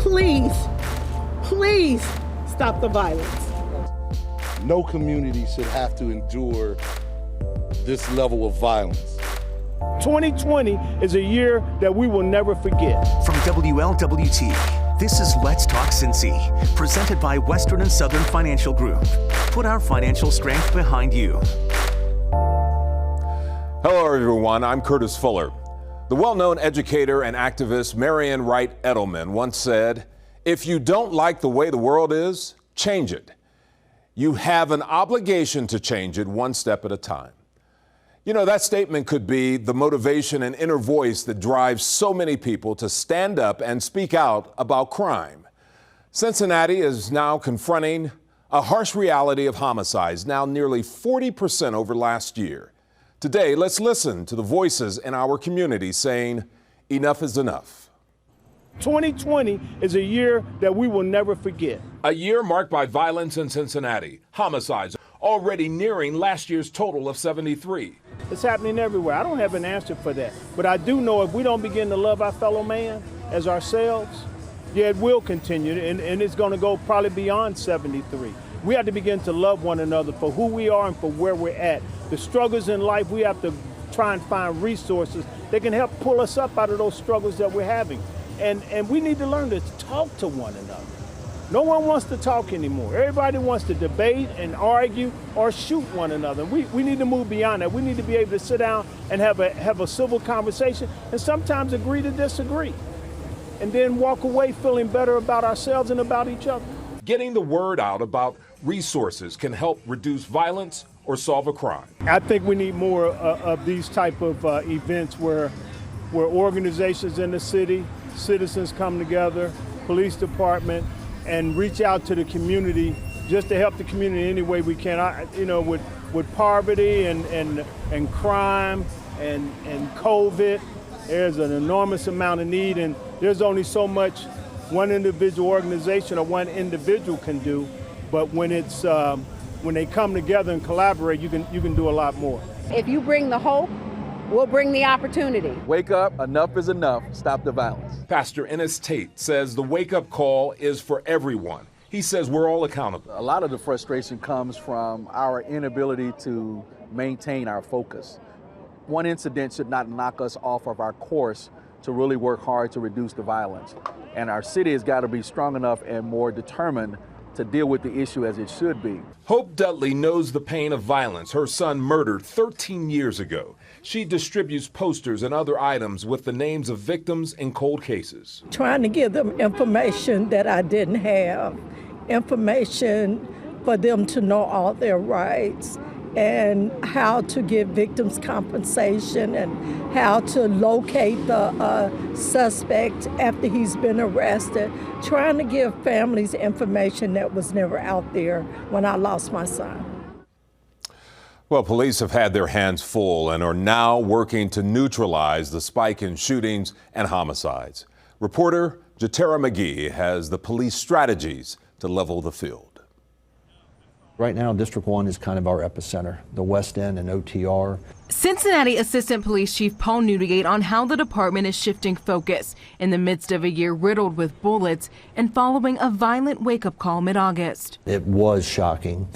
please, please stop the violence. No community should have to endure this level of violence. 2020 is a year that we will never forget. From WLWT, this is Let's Talk Cincy, presented by Western and Southern Financial Group. Put our financial strength behind you. Hello, everyone. I'm Curtis Fuller. The well-known educator and activist Marian Wright Edelman once said, "If you don't like the way the world is, change it. You have an obligation to change it one step at a time." You know, that statement could be the motivation and inner voice that drives so many people to stand up and speak out about crime. Cincinnati is now confronting a harsh reality of homicides, now nearly 40% over last year. Today, let's listen to the voices in our community saying enough is enough. 2020 is a year that we will never forget. A year marked by violence in Cincinnati, homicides already nearing last year's total of 73. It's happening everywhere. I don't have an answer for that. But I do know if we don't begin to love our fellow man as ourselves, yeah, it will continue, and it's going to go probably beyond 73. We have to begin to love one another for who we are and for where we're at. The struggles in life, we have to try and find resources that can help pull us up out of those struggles that we're having. And we need to learn to talk to one another. No one wants to talk anymore. Everybody wants to debate and argue or shoot one another. We need to move beyond that. We need to be able to sit down and have a civil conversation and sometimes agree to disagree. And then walk away feeling better about ourselves and about each other. Getting the word out about resources can help reduce violence or solve a crime. I think we need more of these type of events where organizations in the city, citizens come together, police department, and reach out to the community just to help the community any way we can. With poverty and crime and COVID, there's an enormous amount of need, and there's only so much one individual organization or one individual can do. But when they come together and collaborate, you can do a lot more. If you bring the hope, we'll bring the opportunity. Wake up, enough is enough, stop the violence. Pastor Ennis Tate says the wake-up call is for everyone. He says we're all accountable. A lot of the frustration comes from our inability to maintain our focus. One incident should not knock us off of our course to really work hard to reduce the violence. And our city has got to be strong enough and more determined to deal with the issue as it should be. Hope Dudley knows the pain of violence. Her son murdered 13 years ago. She distributes posters and other items with the names of victims in cold cases. Trying to give them information that I didn't have, information for them to know all their rights and how to give victims compensation and how to locate the suspect after he's been arrested. Trying to give families information that was never out there when I lost my son. Well, police have had their hands full and are now working to neutralize the spike in shootings and homicides. Reporter Jatera McGee has the police strategies to level the field. Right now, District 1 is kind of our epicenter, the West End and OTR. Cincinnati Assistant Police Chief Paul Newdigate on how the department is shifting focus in the midst of a year riddled with bullets and following a violent wake-up call mid-August. It was shocking.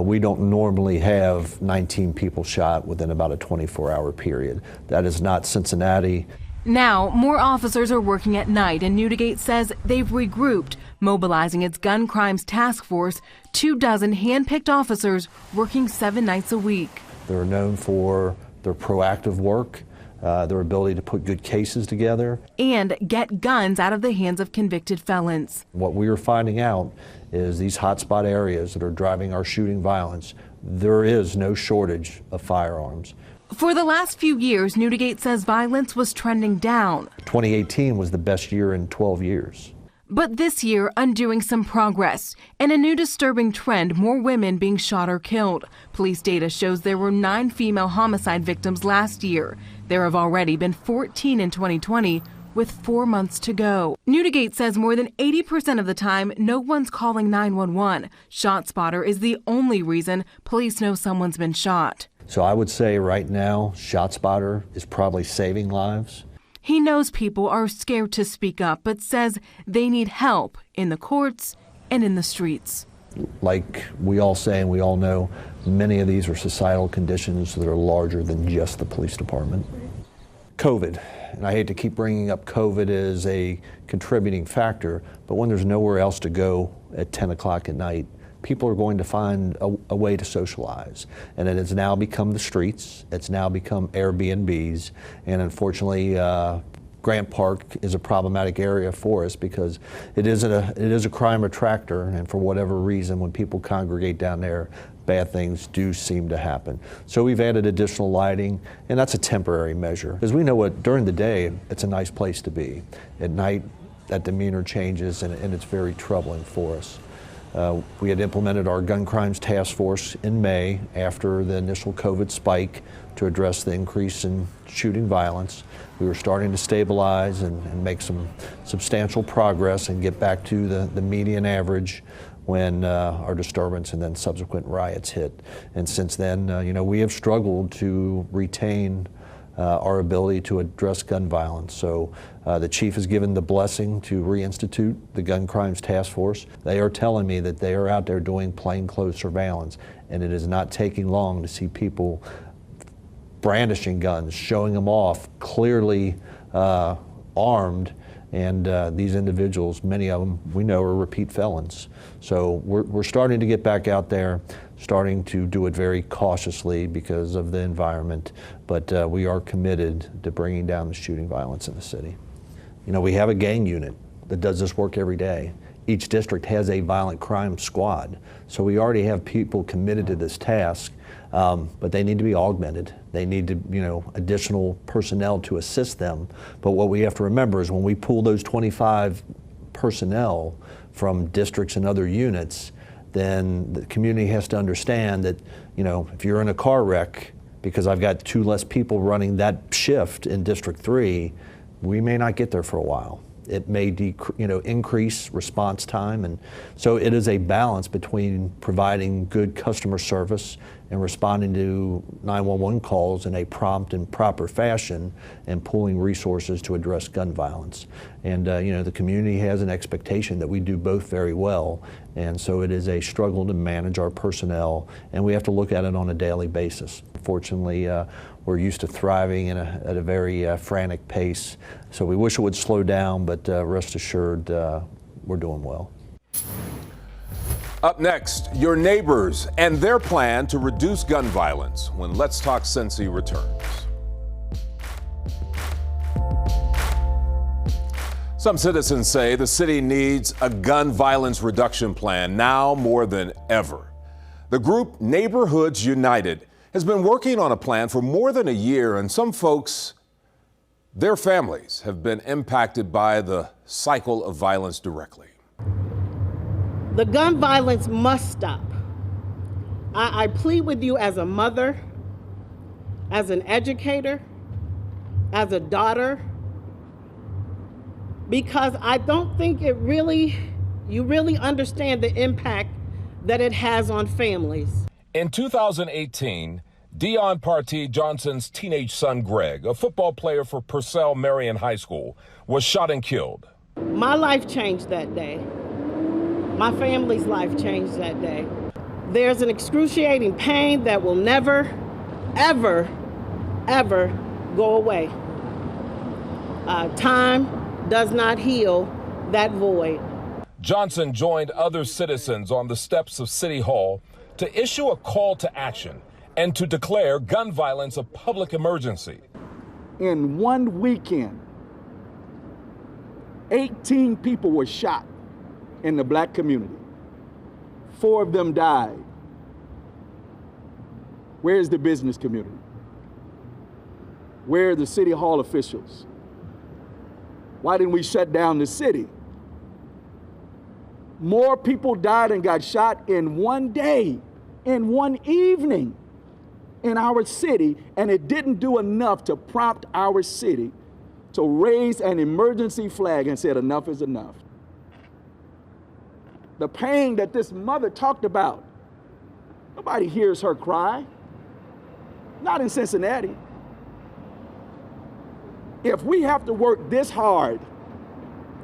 We don't normally have 19 people shot within about a 24-hour period. That is not Cincinnati. Now, more officers are working at night, and Newdigate says they've regrouped, mobilizing its gun crimes task force, 24 hand-picked officers working 7 nights a week. They're known for their proactive work, their ability to put good cases together, and get guns out of the hands of convicted felons. What we are finding out is these hotspot areas that are driving our shooting violence, there is no shortage of firearms. For the last few years, Newdigate says violence was trending down. 2018 was the best year in 12 years. But this year, undoing some progress and a new disturbing trend, more women being shot or killed. Police data shows there were 9 female homicide victims last year. There have already been 14 in 2020, with 4 months to go. Newdigate says more than 80% of the time, no one's calling 911. ShotSpotter is the only reason police know someone's been shot. So I would say right now, ShotSpotter is probably saving lives. He knows people are scared to speak up, but says they need help in the courts and in the streets. Like we all say and we all know, many of these are societal conditions that are larger than just the police department. COVID, and I hate to keep bringing up COVID as a contributing factor, but when there's nowhere else to go at 10 o'clock at night, people are going to find a way to socialize. And it has now become the streets, it's now become Airbnbs, and unfortunately, Grant Park is a problematic area for us because it is a crime attractor, and for whatever reason, when people congregate down there, bad things do seem to happen. So we've added additional lighting, and that's a temporary measure. Because we know what, during the day, it's a nice place to be. At night, that demeanor changes, and it's very troubling for us. We had implemented our gun crimes task force in May after the initial COVID spike to address the increase in shooting violence. We were starting to stabilize and make some substantial progress and get back to the median average when our disturbance and then subsequent riots hit. And since then, we have struggled to retain our ability to address gun violence. So the chief has given the blessing to reinstitute the gun crimes task force. They are telling me that they are out there doing plainclothes surveillance, and it is not taking long to see people brandishing guns, showing them off, clearly armed. And these individuals, many of them we know are repeat felons. So we're starting to get back out there, starting to do it very cautiously because of the environment, but we are committed to bringing down the shooting violence in the city. We have a gang unit that does this work every day. Each district has a violent crime squad. So we already have people committed to this task, but they need to be augmented. They need to, additional personnel to assist them. But what we have to remember is when we pull those 25 personnel from districts and other units, then the community has to understand that, if you're in a car wreck, because I've got 2 less people running that shift in District 3, we may not get there for a while. It may increase response time, and so it is a balance between providing good customer service and responding to 911 calls in a prompt and proper fashion and pooling resources to address gun violence. And the community has an expectation that we do both very well, and so it is a struggle to manage our personnel, and we have to look at it on a daily basis. Fortunately, we're used to thriving at a very frantic pace, so we wish it would slow down, but rest assured we're doing well. Up next, your neighbors and their plan to reduce gun violence when Let's Talk Cincy returns. Some citizens say the city needs a gun violence reduction plan now more than ever. The group Neighborhoods United has been working on a plan for more than a year, and some folks, their families, have been impacted by the cycle of violence directly. The gun violence must stop. I plead with you as a mother, as an educator, as a daughter, because I don't think you really understand the impact that it has on families. In 2018, Dion Partee Johnson's teenage son, Greg, a football player for Purcell Marion High School, was shot and killed. My life changed that day. My family's life changed that day. There's an excruciating pain that will never, ever, ever go away. Time does not heal that void. Johnson joined other citizens on the steps of City Hall to issue a call to action and to declare gun violence a public emergency. In one weekend, 18 people were shot in the black community. 4 of them died. Where's the business community? Where are the city hall officials? Why didn't we shut down the city? More people died and got shot in one day, in one evening in our city, and it didn't do enough to prompt our city to raise an emergency flag and said enough is enough. The pain that this mother talked about, nobody hears her cry. Not in Cincinnati. If we have to work this hard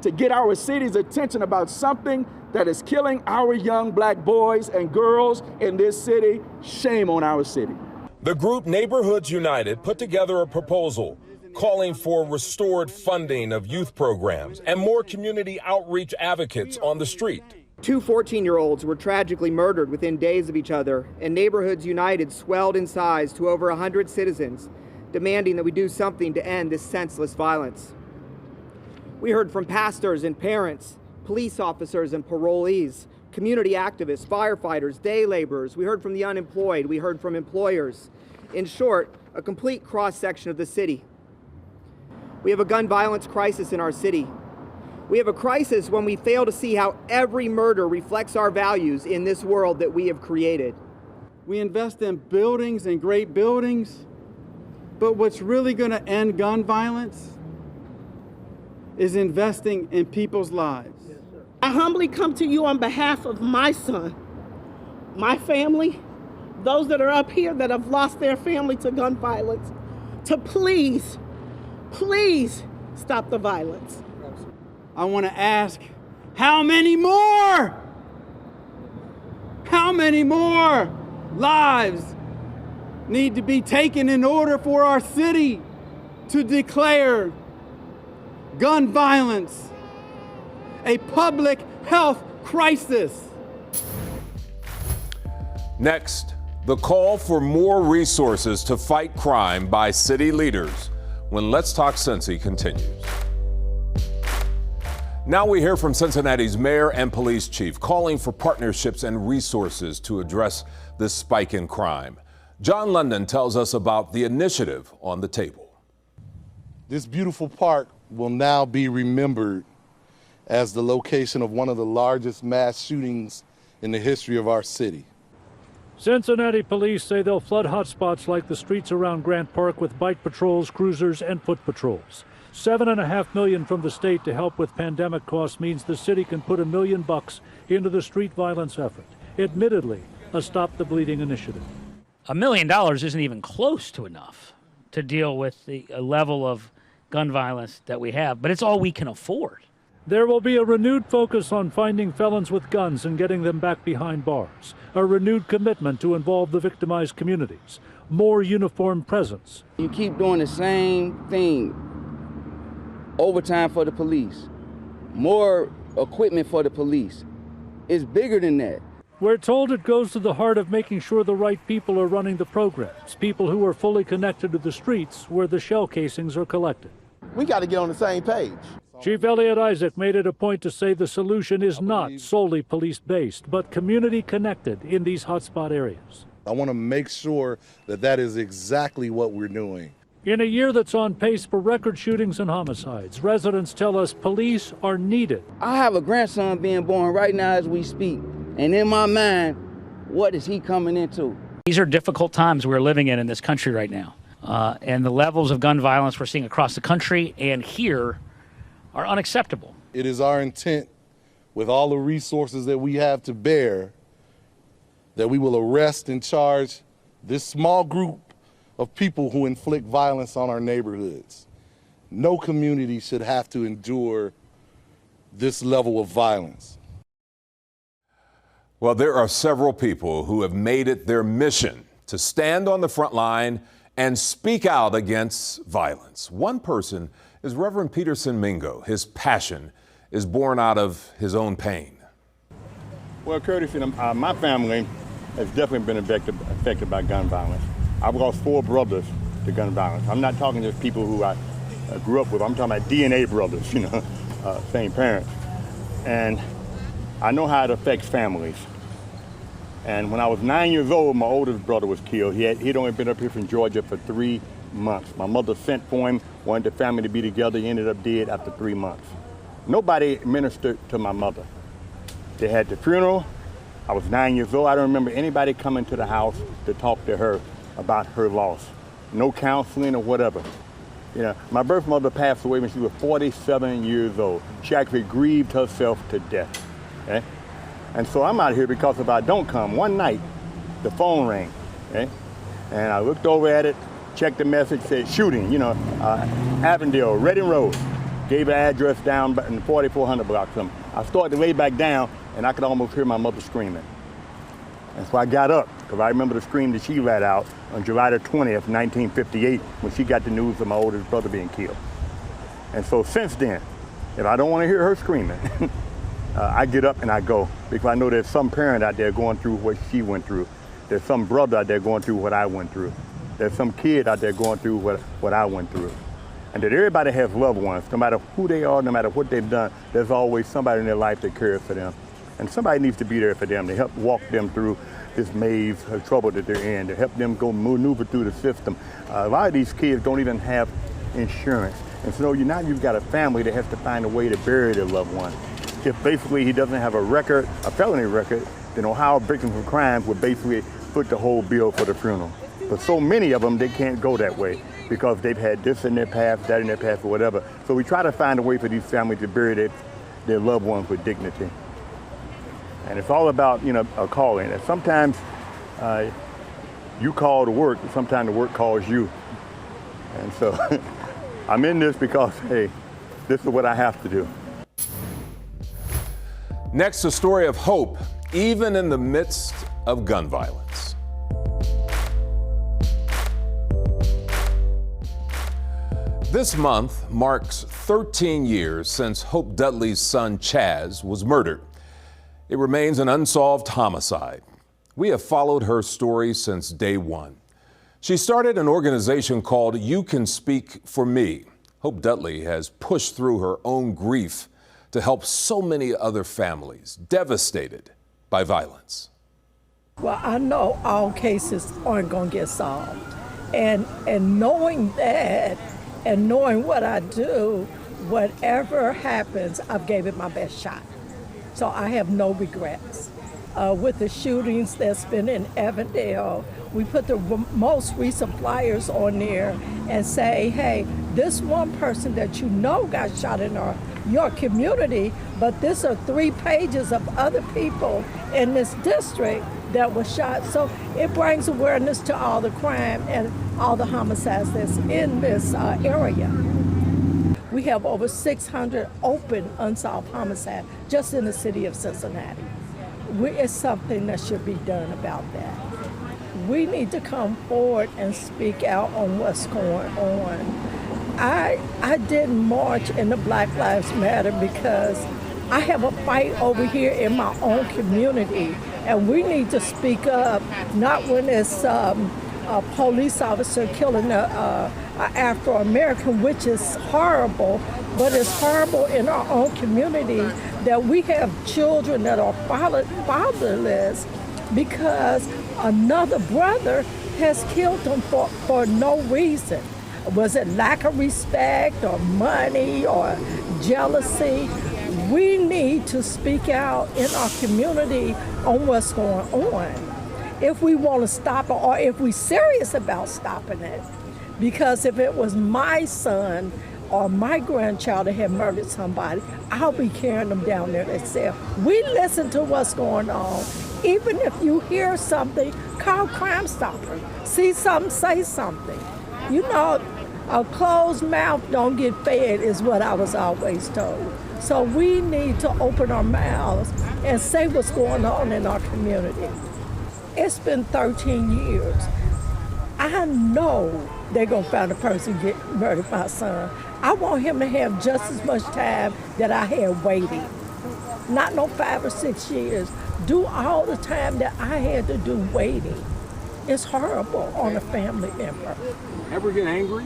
to get our city's attention about something that is killing our young black boys and girls in this city, shame on our city. The group Neighborhoods United put together a proposal calling for restored funding of youth programs and more community outreach advocates on the street. 2 14-year-olds were tragically murdered within days of each other, and Neighborhoods United swelled in size to over 100 citizens, demanding that we do something to end this senseless violence. We heard from pastors and parents, police officers and parolees, community activists, firefighters, day laborers. We heard from the unemployed. We heard from employers. In short, a complete cross-section of the city. We have a gun violence crisis in our city. We have a crisis when we fail to see how every murder reflects our values in this world that we have created. We invest in buildings and great buildings, but what's really going to end gun violence is investing in people's lives. I humbly come to you on behalf of my son, my family, those that are up here that have lost their family to gun violence, to please stop the violence. I want to ask, how many more? How many more lives need to be taken in order for our city to declare gun violence a public health crisis? Next, the call for more resources to fight crime by city leaders when Let's Talk Cincy continues. Now we hear from Cincinnati's mayor and police chief calling for partnerships and resources to address this spike in crime. John London tells us about the initiative on the table. This beautiful park will now be remembered as the location of one of the largest mass shootings in the history of our city. Cincinnati police say they'll flood hotspots like the streets around Grant Park with bike patrols, cruisers, and foot patrols. $7.5 million from the state to help with pandemic costs means the city can put $1 million into the street violence effort. Admittedly, a Stop the Bleeding initiative. $1 million isn't even close to enough to deal with the level of gun violence that we have, but it's all we can afford. There will be a renewed focus on finding felons with guns and getting them back behind bars. A renewed commitment to involve the victimized communities. More uniformed presence. You keep doing the same thing. Overtime for the police. More equipment for the police. It's bigger than that. We're told it goes to the heart of making sure the right people are running the programs. People who are fully connected to the streets where the shell casings are collected. We got to get on the same page. Chief Elliot Isaac made it a point to say the solution is not solely police-based, but community-connected in these hotspot areas. I want to make sure that that is exactly what we're doing. In a year that's on pace for record shootings and homicides, residents tell us police are needed. I have a grandson being born right now as we speak, and in my mind, what is he coming into? These are difficult times we're living in this country right now. And the levels of gun violence we're seeing across the country and here are unacceptable. It is our intent, with all the resources that we have to bear, that we will arrest and charge this small group of people who inflict violence on our neighborhoods. No community should have to endure this level of violence. Well, there are several people who have made it their mission to stand on the front line and speak out against violence. One person is Reverend Peterson Mingo. His passion is born out of his own pain. Well, Curtis, my family has definitely been affected by gun violence. I've lost 4 brothers to gun violence. I'm not talking just people who I grew up with. I'm talking about DNA brothers, same parents. And I know how it affects families. And when I was 9 years old, my oldest brother was killed. He'd only been up here from Georgia for 3 months. My mother sent for him, wanted the family to be together. He ended up dead after 3 months. Nobody ministered to my mother. They had the funeral. I was 9 years old. I don't remember anybody coming to the house to talk to her about her loss. No counseling or whatever. My birth mother passed away when she was 47 years old. She actually grieved herself to death. Okay? And so I'm out here because if I don't come, one night the phone rang. Okay? And I looked over at it checked the message, said shooting, Avondale, Reading Road. Gave an address down in the 4400 block. I started to lay back down, and I could almost hear my mother screaming. And so I got up, because I remember the scream that she let out on July the 20th, 1958, when she got the news of my oldest brother being killed. And so since then, if I don't want to hear her screaming, I get up and I go, because I know there's some parent out there going through what she went through. There's some brother out there going through what I went through. There's some kid out there going through what I went through. And that everybody has loved ones, no matter who they are, no matter what they've done, there's always somebody in their life that cares for them. And somebody needs to be there for them to help walk them through this maze of trouble that they're in, to help them go maneuver through the system. A lot of these kids don't even have insurance. And so now you've got a family that has to find a way to bury their loved one. If basically he doesn't have a felony record, then Ohio Victims of Crime would basically foot the whole bill for the funeral. But so many of them, they can't go that way because they've had this in their past, that in their past, or whatever. So we try to find a way for these families to bury their loved ones with dignity. And it's all about, a calling. And sometimes you call to work, and sometimes the work calls you. And so I'm in this because, hey, this is what I have to do. Next, a story of hope, even in the midst of gun violence. This month marks 13 years since Hope Dudley's son Chaz was murdered. It remains an unsolved homicide. We have followed her story since day one. She started an organization called You Can Speak for Me. Hope Dudley has pushed through her own grief to help so many other families devastated by violence. Well, I know all cases aren't going to get solved. And knowing that, and knowing what I do, whatever happens, I've gave it my best shot. So I have no regrets. With the shootings that's been in Avondale, we put the most recent flyers on there and say, hey, this one person that you know got shot in your community, but this are 3 pages of other people in this district that was shot. So it brings awareness to all the crime and all the homicides that's in this area. We have over 600 open unsolved homicides just in the city of Cincinnati. It's something that should be done about that. We need to come forward and speak out on what's going on. I didn't march in the Black Lives Matter because I have a fight over here in my own community, and we need to speak up, not when it's a police officer killing an Afro-American, which is horrible, but it's horrible in our own community that we have children that are fatherless because another brother has killed them for no reason. Was it lack of respect or money or jealousy? We need to speak out in our community on what's going on if we want to stop it or if we're serious about stopping it. Because if it was my son or my grandchild that had murdered somebody, I'll be carrying them down there themselves. We listen to what's going on. Even if you hear something, call Crime Stopper. See something, say something. You know, a closed mouth don't get fed is what I was always told. So we need to open our mouths and say what's going on in our community. It's been 13 years. I know they're gonna find a person get murdered, my son. I want him to have just as much time that I had waiting. Not no 5 or 6 years. Do all the time that I had to do waiting. It's horrible on a family member. Ever get angry?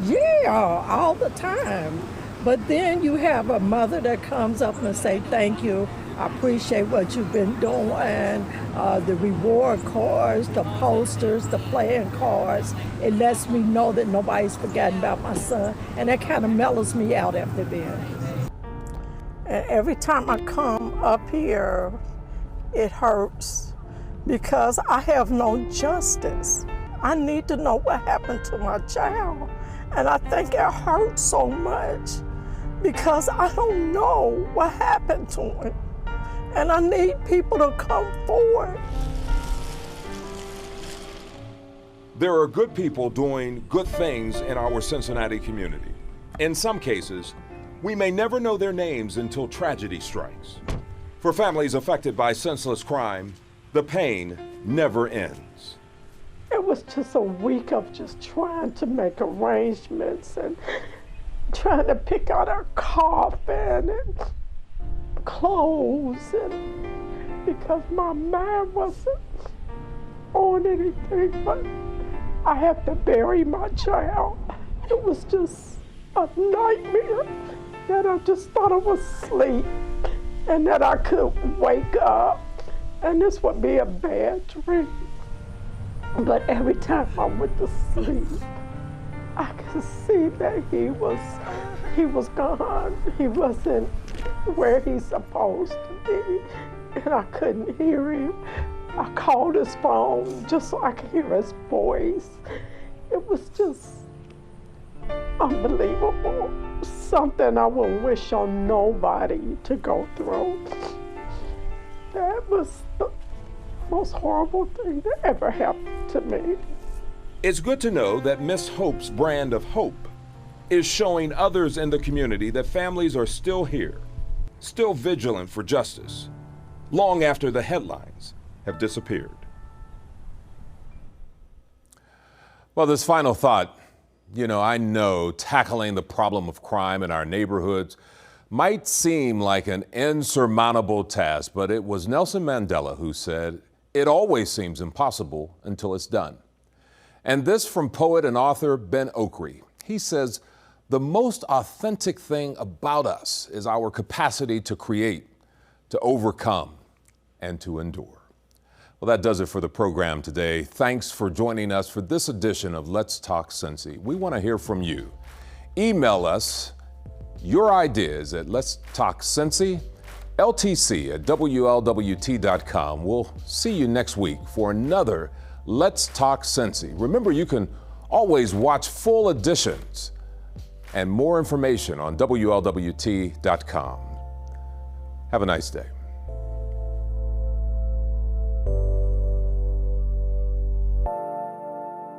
Yeah, all the time. But then you have a mother that comes up and say, thank you, I appreciate what you've been doing, the reward cards, the posters, the playing cards. It lets me know that nobody's forgotten about my son, and that kind of mellows me out after then. And every time I come up here, it hurts because I have no justice. I need to know what happened to my child. And I think it hurts so much because I don't know what happened to him. And I need people to come forward. There are good people doing good things in our Cincinnati community. In some cases, we may never know their names until tragedy strikes. For families affected by senseless crime, the pain never ends. It was just a week of just trying to make arrangements and trying to pick out our coffin and clothes, and because my mind wasn't on anything, but I had to bury my child. It was just a nightmare that I just thought I was asleep and that I could wake up and this would be a bad dream. But every time I went to sleep, I could see that he was gone. He wasn't where he's supposed to be, and I couldn't hear him. I called his phone just so I could hear his voice. It was just unbelievable. Something I wouldn't wish on nobody to go through. That was the most horrible thing that ever happened to me. It's good to know that Miss Hope's brand of hope is showing others in the community that families are still here, still vigilant for justice, long after the headlines have disappeared. Well, this final thought, I know tackling the problem of crime in our neighborhoods might seem like an insurmountable task, but it was Nelson Mandela who said, "It always seems impossible until it's done." And this from poet and author Ben Okri. He says, "The most authentic thing about us is our capacity to create, to overcome, and to endure." Well, that does it for the program today. Thanks for joining us for this edition of Let's Talk Cincy. We want to hear from you. Email us your ideas at letstalkcincy@WLWT.com. We'll see you next week for another Let's Talk Cincy. Remember, you can always watch full editions and more information on WLWT.com. Have a nice day.